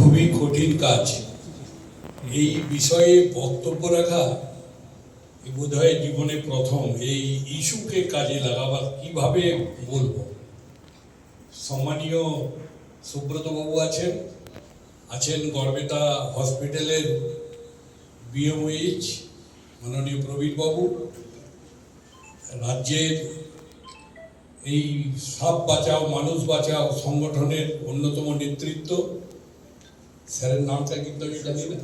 খুবই কঠিন কাজ। এই বিষয়ে বক্তব্য রাখা বোধহয় জীবনে প্রথম। এই ইস্যুকে কাজে লাগাবার কিভাবে বলবো। সম্মানীয় সুব্রত বাবু আছেন গড়বেতা হসপিটালের বিএমওএইচ মাননীয় প্রবীর বাবু, রাজ্যের এই সাপ বাঁচাও মানুষ বাঁচাও সংগঠনের অন্যতম নেতৃত্ব, স্যারের নামটা কিন্তু আমি জানি না।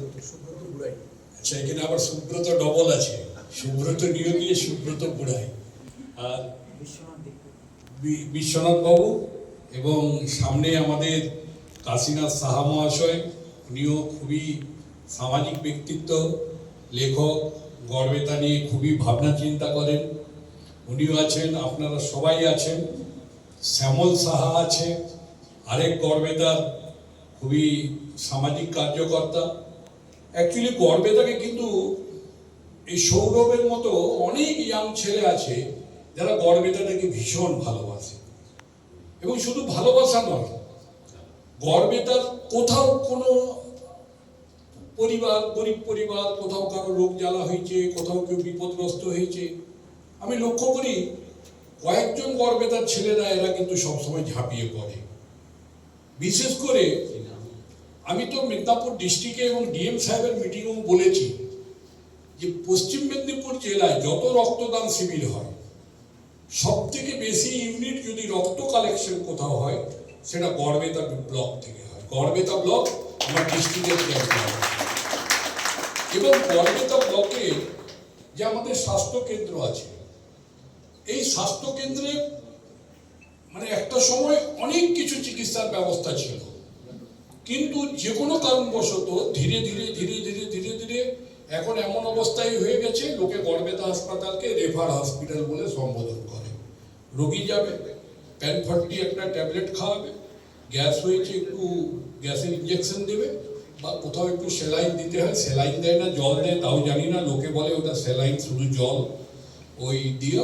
আচ্ছা, এখানে আবার সুব্রত ডবল আছে, সুব্রত নিয়োগী, সুব্রত বুড়াই, আর বিশ্বনাথ বাবু, এবং সামনে আমাদের কাশীনাথ সাহা মহাশয়। উনিও খুবই সামাজিক ব্যক্তিত্ব, লেখক, গড়বেতা নিয়ে খুবই ভাবনা চিন্তা করেন, উনিও আছেন। আপনারা সবাই আছেন। শ্যামল সাহা আছে, আরেক গড়বেতার খুবই সামাজিক কার্যকর্তা। অ্যাকচুয়ালি গড়বেতাকে কিন্তু এই সৌরভের মতো অনেক ইয়াং ছেলে আছে যারা গড়বেতাটাকে ভীষণ ভালোবাসে। এবং শুধু ভালোবাসা নয়, গড়বেতার কোথাও কোনো পরিবার, গরিব পরিবার, কোথাও কারো রোগ জ্বালা হয়েছে, কোথাও কেউ বিপদগ্রস্ত হয়েছে, আমি লক্ষ্য করি কয়েকজন গড়বেতার ছেলেরা এরা কিন্তু সবসময় ঝাঁপিয়ে পড়ে। বিশেষ করে আমি তো মেদিনীপুর ডিস্ট্রিক্টে এবং ডিএম সাহেবের মিটিংয়েও বলেছি যে পশ্চিম মেদিনীপুর জেলায় যত রক্তদান শিবির হয়, সব থেকে বেশি ইউনিট যদি রক্ত কালেকশন কোথাও হয় সেটা গড়বেতা ব্লক থেকে হয়। গড়বেতা ব্লক আমার ডিস্ট্রিক্টের ক্যাম্প। এবং গড়বেতা ব্লকে যে আমাদের স্বাস্থ্য কেন্দ্র আছে, এই স্বাস্থ্য কেন্দ্রে মানে একটা সময় অনেক কিছু চিকিৎসার ব্যবস্থা ছিল, কিন্তু যে কোনো কারণবশত ধীরে ধীরে ধীরে ধীরে ধীরে ধীরে এখন এমন অবস্থায় হয়ে গেছে লোকে গড়বেতা হাসপাতালকে রেফার হসপিটাল বলে সম্বোধন করে। রোগী যাবে, প্যান40 একটা ট্যাবলেট খাওয়াবে, গ্যাস হয়েছে একটু গ্যাসের ইঞ্জেকশন দেবে, বা কোথাও একটু স্যালাইন দিতে হয়, স্যালাইন দেয় না, জল দেয় তাও জানি না, লোকে বলে ওটা স্যালাইন, শুধু জল ওই দিয়ে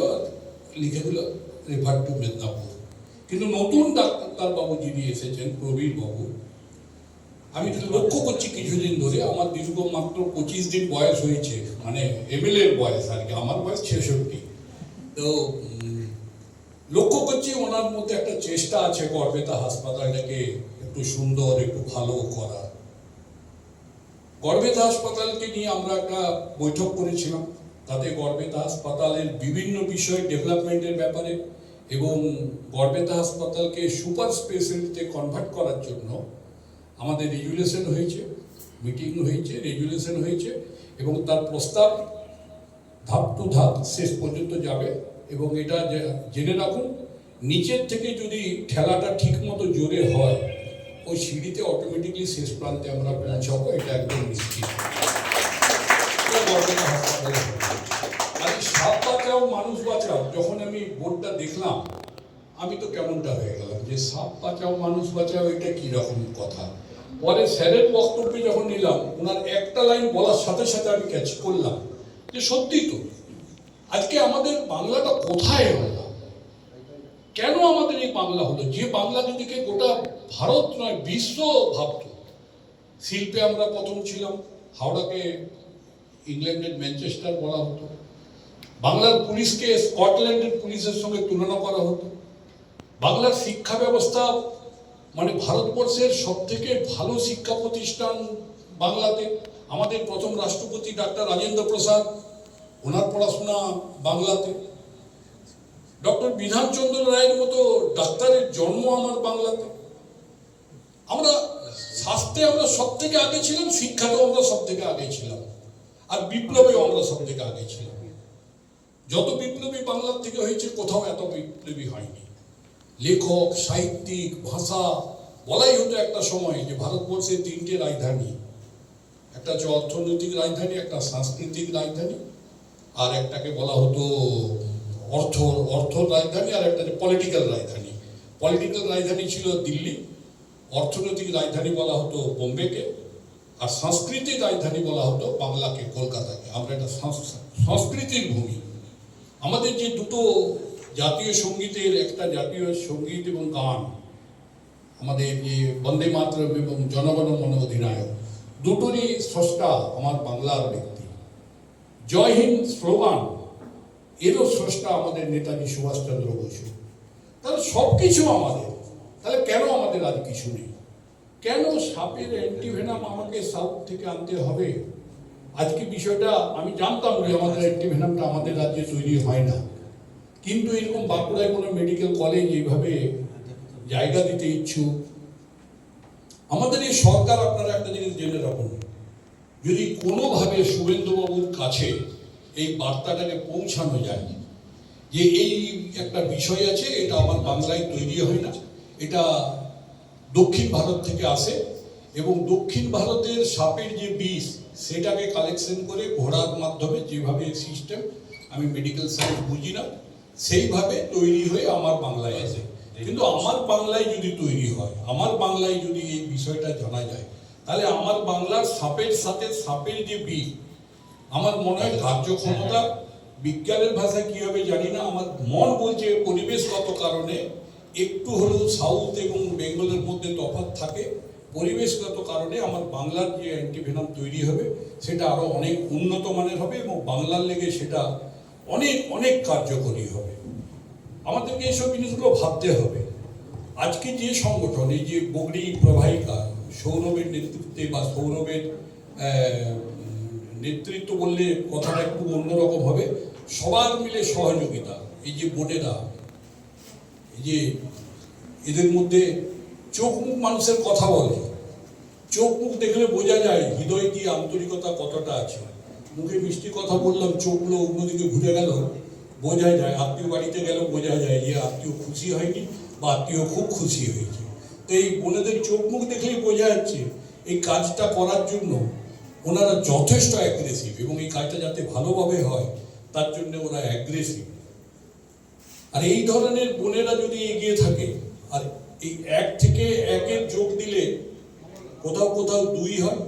লিখে দিল রেফার টু মেদিনীপুর। কিন্তু নতুন ডাক্তারবাবু যিনি এসেছেন প্রবীর বাবু, আমি লক্ষ্য করছি কিছুদিন ধরে, আমার দীর্ঘ মাত্র 25 দিন বয়স হয়েছে, মানে এমএলএর বয়স আর কি, আমার বয়স 66। তো লক্ষ্য করছি ওনার মধ্যে একটা চেষ্টা আছে গড়বেতা হাসপাতালটাকে একটু সুন্দর, একটু ভালো করার। গড়বেতা হাসপাতালকে নিয়ে আমরা একটা বৈঠক করেছিলাম, তাতে গড়বেতা হাসপাতালের বিভিন্ন বিষয় ডেভেলপমেন্টের ব্যাপারে এবং গড়বেতা হাসপাতালকে সুপার স্পেশালিটিতে কনভার্ট করার জন্য আমাদের রেজুলেশন হয়েছে, মিটিং হয়েছে, রেজুলেশন হয়েছে, এবং তার প্রস্তাব ধাপ টু ধাপ শেষ পর্যন্ত যাবে। এবং এটা জেনে রাখুন, নিচের থেকে যদি ঠেলাটা ঠিক মতো জোরে হয়, ওই সিঁড়িতে অটোমেটিকলি শেষ প্রান্তে আমরা পৌঁছাবো, এটা একদম নিশ্চিত। আর সাপ বাঁচাও মানুষ বাঁচাও, যখন আমি বোর্ডটা দেখলাম আমি তো কেমনটা হয়ে গেলাম যে সাপ বাঁচাও মানুষ বাঁচাও, এটা কি রকম কথা। পরে স্যারের বক্তব্যে যখন নিলাম, ওনার একটা লাইন বলার সাথে সাথে আমি ক্যাচ করলাম যে সত্যি তো, আজকে আমাদের বাংলাটা কোথায় হলো, কেন আমাদের এই বাংলা হলো, যে বাংলা দিদিকে গোটা ভারত নয় বিশ্ব ভাবত। শিল্পে আমরা প্রথম ছিলাম, হাওড়াকে ইংল্যান্ডের ম্যানচেস্টার বলা হতো, বাংলার পুলিশকে স্কটল্যান্ডের পুলিশের সঙ্গে তুলনা করা হতো, বাংলার শিক্ষা ব্যবস্থা মানে ভারতবর্ষের সব থেকে ভালো শিক্ষা প্রতিষ্ঠান বাংলাতে। আমাদের প্রথম রাষ্ট্রপতি ডাক্তার রাজেন্দ্র প্রসাদ, ওনার পড়াশোনা বাংলাতে। ডক্টর বিধানচন্দ্র রায়ের মতো ডাক্তারের জন্ম আমার বাংলাতে। আমরা স্বাস্থ্যে আমরা সব থেকে আগে ছিলাম, শিক্ষাতেও আমরা সব থেকে আগে ছিলাম, আর বিপ্লবেও আমরা সব থেকে আগে ছিলাম। যত বিপ্লবী বাংলার থেকে হয়েছে, কোথাও এত বিপ্লবী হয়নি। লেখক, সাহিত্যিক, ভাষা, বলাই হতো একটা সময় যে ভারতবর্ষের 3টে রাজধানী, একটা হচ্ছে অর্থনৈতিক রাজধানী, একটা সাংস্কৃতিক রাজধানী, আর একটাকে বলা হতো অর্থ রাজধানী, আর একটা পলিটিক্যাল রাজধানী। পলিটিক্যাল রাজধানী ছিল দিল্লি, অর্থনৈতিক রাজধানী বলা হতো বোম্বেকে, আর সাংস্কৃতিক রাজধানী বলা হতো বাংলাকে, কলকাতাকে। আমরা একটা সংস্কৃতির ভূমি। আমাদের যে দুটো জাতীয় সঙ্গীতের, একটা জাতীয় সঙ্গীত এবং গান, আমাদের যে বন্দে মাতরম এবং জনগণ মন অধিনায়ক, দুটোরই স্রষ্টা আমার বাংলার ব্যক্তি। জয় হিন্দ স্লোগান, এরও স্রষ্টা আমাদের নেতাজি সুভাষচন্দ্র বসু। তাহলে সব কিছু আমাদের, তাহলে কেন আমাদের আজ কিছু নেই? কেন সাপের অ্যান্টিভেনাম আমাকে সাউথ থেকে আনতে হবে? আজকে বিষয়টা আমি জানতাম যে আমাদের অ্যান্টিভেনামটা আমাদের রাজ্যে তৈরি হয় না, কিন্তু এরকম বাঁকুড়ায় কোনো মেডিকেল কলেজ এইভাবে জায়গা দিতে ইচ্ছুক। আমাদের এই সরকার, আপনারা একটা জিনিস জেনে রাখুন, যদি কোনোভাবে শুভেন্দুবাবুর কাছে এই বার্তাটাকে পৌঁছানো যায় যে এই একটা বিষয় আছে, এটা আমার বাংলায় তৈরি হয় না, এটা দক্ষিণ ভারত থেকে আসে, এবং দক্ষিণ ভারতের সাপের যে বিষ সেটাকে কালেকশন করে ঘোড়ার মাধ্যমে, যেভাবে সিস্টেম আমি মেডিকেল সায়েন্স বুঝি না, সেইভাবে তৈরি হয়ে আমার বাংলায় আসে। কিন্তু আমার বাংলায় যদি তৈরি হয়, আমার বাংলায় যদি এই বিষয়টা জানা যায়, তাহলে আমার বাংলার সাপের সাথে সাপের যে বিষ, আমার মনে হয় কার্যক্ষমতা, বিজ্ঞানের ভাষায় কি হবে জানি না, আমার মন বলছে পরিবেশগত কারণে একটু হলেও সাউথ এবং বেঙ্গলের মধ্যে তফাৎ থাকে। পরিবেশগত কারণে আমার বাংলার যে অ্যান্টিভেনাম তৈরি হবে সেটা আরো অনেক উন্নত মানের হবে এবং বাংলার লেগে সেটা অনেক অনেক কার্যকরী হবে। আমাদেরকে এইসব জিনিসগুলো ভাবতে হবে। আজকে যে সংগঠন, এই যে বগরি প্রবাহিকা, সৌরভের নেতৃত্বে বা সৌরভের নেতৃত্ব বললে কথাটা একটু অন্যরকম হবে, সবার মিলে সহযোগিতা, এই যে বোনেরা, এই যে এদের মধ্যে চোখ মুখ মানুষের কথা বলে, চোখ মুখ দেখলে বোঝা যায় হৃদয় দিয়ে আন্তরিকতা কতটা আছে। মুখে মিষ্টি কথা বললাম, চোখগুলো অন্যদিকে ঘুরে গেল, বোঝা যায়। আত্মীয় বাড়িতে গেল বোঝা যায় যে আত্মীয় খুশি হয়নি বা আত্মীয় খুব খুশি হয়েছে। তো এই বোনেদের চোখ মুখ দেখলেই বোঝা যাচ্ছে এই কাজটা করার জন্য ওনারা যথেষ্ট অ্যাগ্রেসিভ, এবং এই কাজটা যাতে ভালোভাবে হয় তার জন্য ওরা অ্যাগ্রেসিভ। আর এই ধরনের বোনেরা যদি এগিয়ে থাকে, আর এই এক থেকে একের যোগ দিলে কোথাও কোথাও 2 হয়,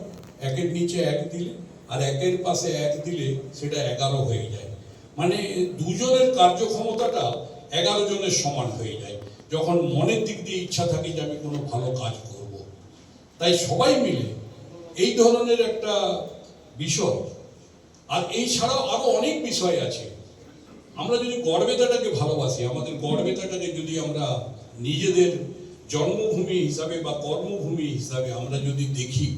একের নিচে 1 দিলে আর একের পাশে 1 দিলে সেটা 11 হয়ে যায়। মানে দুজনের কার্যক্ষমতাটা 11 জনের সমান হয়ে যায় যখন মনের দিক দিয়ে ইচ্ছা থাকে যে আমি কোনো ভালো কাজ করব। তাই সবাই মিলে এই ধরনের একটা বিষয়, আর এই ছাড়াও আরো অনেক বিষয় আছে। আমরা যদি গড়বেতাটাকে ভালোবাসি, আমাদের গড়বেতাটাকে যদি আমরা নিজেদের জন্মভূমি হিসাবে বা কর্মভূমি হিসাবে আমরা যদি দেখি,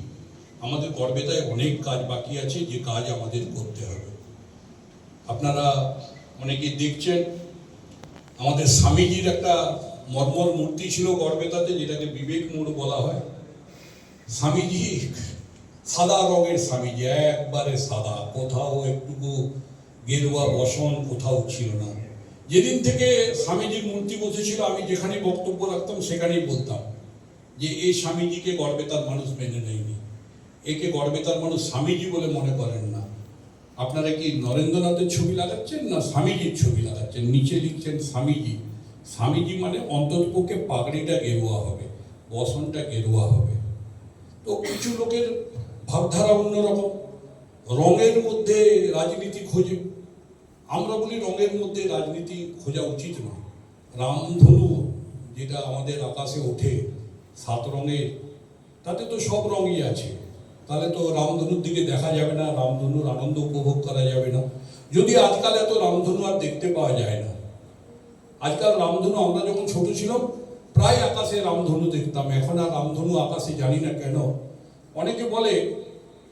আমাদের গড়বেতায় অনেক কাজ বাকি আছে, যে কাজ আমাদের করতে হবে। আপনারা অনেকে দেখছেন আমাদের স্বামীজির একটা মর্মর মূর্তি ছিল গড়বেতাতে, যেটাকে বিবেক মোড় বলা হয়। স্বামীজি সাদা রঙের স্বামীজি, একবারে সাদা, কোথাও একটুকু গেরুয়া বসন কোথাও ছিল না। যেদিন থেকে স্বামীজির মূর্তি বসেছিল, আমি যেখানে বক্তব্য রাখতাম সেখানেই বলতাম যে এই স্বামীজিকে গড়বেতার মানুষ মেনে নেয়নি, একে গড়বেতার মানুষ স্বামীজি বলে মনে করেন না। আপনারা কি নরেন্দ্রনাথের ছবি লাগাচ্ছেন না স্বামীজির ছবি লাগাচ্ছেন? নিচে লিখছেন স্বামীজি। স্বামীজি মানে অন্ততপক্ষে পাগড়িটা গেরুয়া হবে, বসনটা গেরুয়া হবে। তো কিছু লোকের ভাবধারা অন্যরকম, রঙের মধ্যে রাজনীতি খোঁজে। আমরা বলি রঙের মধ্যে রাজনীতি খোঁজা উচিত নয়। রামধনু যেটা আমাদের আকাশে ওঠে 7 রঙের, তাতে তো সব রঙই আছে, তাহলে তো রামধনুর দিকে দেখা যাবে না, রামধনুর আনন্দ উপভোগ করা যাবে না। যদি আজকাল এত রামধনু আর দেখতে পাওয়া যায় না। আজকাল রামধনু, আমরা যখন ছোট ছিলাম প্রায় আকাশে রামধনু দেখতাম, এখন আর রামধনু আকাশে জানি না কেন। অনেকে বলে,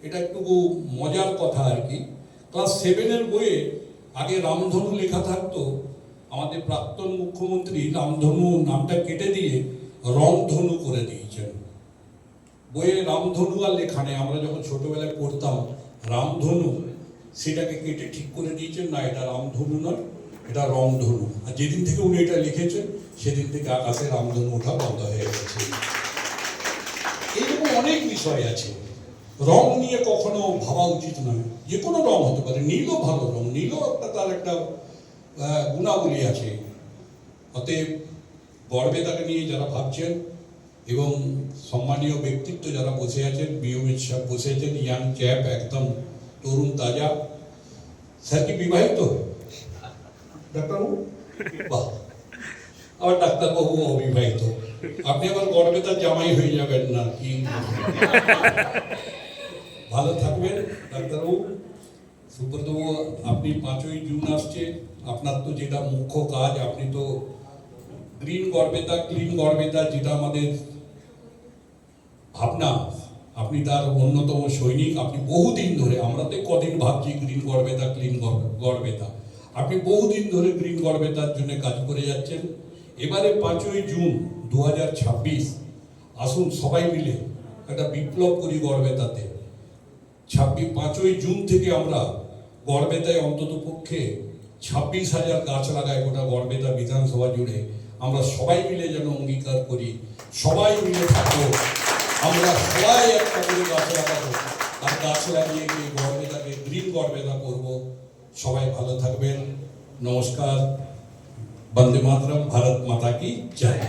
এটা একটু মজার কথা আর কি, ক্লাস 7-এর বইয়ে আগে রামধনু লেখা থাকতো, আমাদের প্রাক্তন মুখ্যমন্ত্রী রামধনু নামটা কেটে দিয়ে রংধনু করে দিয়েছেন। বইয়ে রামধনু আর লেখা নেই, আমরা যখন ছোটবেলায় পড়তাম রামধনু, সেটাকে কেটে ঠিক করে দিয়েছেন, না এটা রামধনু নয়, এটা রংধনু। আর যেদিন থেকে উনি এটা লিখেছেন সেদিন থেকে আকাশে রামধনু ওঠা বন্ধ হয়ে গেছে। এইরকম অনেক বিষয় আছে। রং নিয়ে কখনো ভাবা উচিত নয়, যে কোনো রং হতে পারে, নীলও ভালো রং, নীলও একটা তার একটা গুণাবলী আছে। অতএব গড়বেতাকে নিয়ে যারা ভাবছেন এবং সম্মানীয় ব্যক্তিত্ব যারা বসে আছেন, বিএমএস সাহেব বসে আছেন, ইয়াং চ্যাপ, একদম তরুণ তাজা। স্যার কি বিবাহিত? ডাক্তারবাবু? বাহ, আবার ডাক্তারবাবু অবিবাহিত, আপনি আবার গর্বেতা জামাই হয়ে যাবেন না কি? ভালো থাকবেন ডাক্তারবাবু। সুব্রতবাবু, আপনি 5ই জুন আসছে, আপনার তো যেটা মুখ্য কাজ, আপনি তো গ্রিন গর্বেতা ক্লিন গর্বেতা যেটা আমাদের ভাবনা, আপনি তার অন্যতম সৈনিক। আপনি বহুদিন ধরে, আমরা তো কদিন ভাবছি গ্রিন গর্বেতা ক্লিন গর্বেতা, আপনি বহুদিন ধরে গ্রিন গর্বেতার জন্য কাজ করে যাচ্ছেন। এবারে 5ই জুন 2026 আসুন সবাই মিলে একটা বিপ্লব করি গর্বেতাতে। 5ই জুন থেকে আমরা গড়বেতায় অন্তত পক্ষে 26,000 গাছ লাগাই গোটা গড়বেতা বিধানসভা জুড়ে। আমরা সবাই মিলে যেন অঙ্গীকার করি, সবাই মিলে থাকবো, আমরা সবাই একটা করে গাছ লাগাবো, আর গাছ লাগিয়ে গিয়ে গড়বেতাকে গ্রিন গড়বেতা করবো। সবাই ভালো থাকবেন, নমস্কার, বন্দে মাতরম, ভারত মাতা কি জয়।